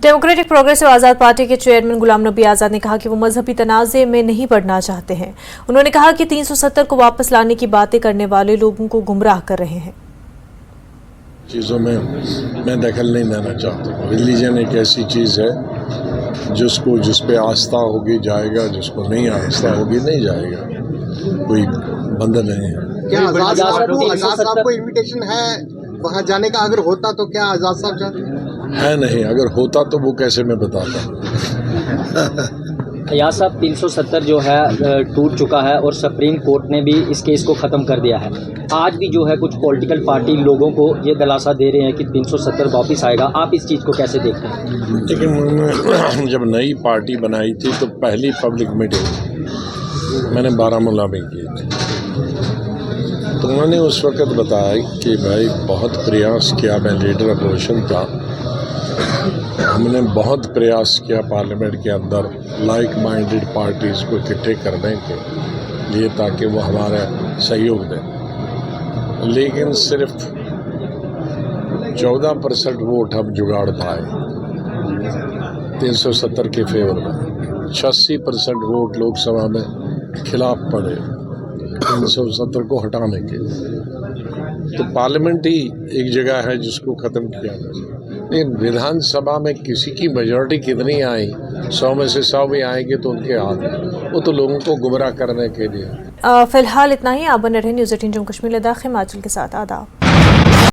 Democratic progressive आज़ाद party के chairman Ghulam Nabi Azad ने कहा कि वो मजहबी तनाज़े में नहीं बढ़ना चाहते हैं। उन्होंने कहा कि 370 को वापस लाने की बातें करने वाले लोगों को गुमराह कर रहे हैं। चीज़ों में मैं दखल नहीं देना चाहता। रिलीजन एक ऐसी चीज़ है जिस पे आस्था होगी जाएगा, जिसको नहीं आस्था होगी नहीं जाएगा, कोई बंधन नहीं है। क्या आज़ाद साहब को इनविटेशन है वहाँ जाने का? अगर होता तो क्या आज़ाद साहब जाते? है नहीं, अगर होता तो वो कैसे मैं बताता। फैयाज साहब 370 जो है टूट चुका है और सुप्रीम कोर्ट ने भी इस केस को ख़त्म कर दिया है। आज भी जो है कुछ पॉलिटिकल पार्टी लोगों को ये दिलासा दे रहे हैं कि 370 वापस आएगा। आप इस चीज़ को कैसे देखते हैं? लेकिन जब नई पार्टी बनाई थी तो पहली पब्लिक मीटिंग मैंने बारामूला में की थी, तो उन्होंने उस वक़्त बताया कि भाई बहुत प्रयास किया, मैं लीडर अपोजिशन था, हमने बहुत प्रयास किया पार्लियामेंट के अंदर लाइक माइंडेड पार्टीज़ को इकट्ठे करने के लिए ताकि वो हमारा सहयोग दें, लेकिन सिर्फ 14% वोट हम जुगाड़ पाए 370 के फेवर में। 86% वोट लोकसभा में खिलाफ पड़े 370 को हटाने के। तो पार्लियामेंट ही एक जगह है जिसको ख़त्म किया गया। लेकिन विधानसभा में किसी की मेजॉरिटी कितनी आई, 100 में से 100 भी आएंगे तो उनके हाथ में, वो तो लोगों को गुमराह करने के लिए। फिलहाल इतना ही। आप बने रहे न्यूज़ 18 जम्मू कश्मीर लद्दाख हिमाचल के साथ। आदाब।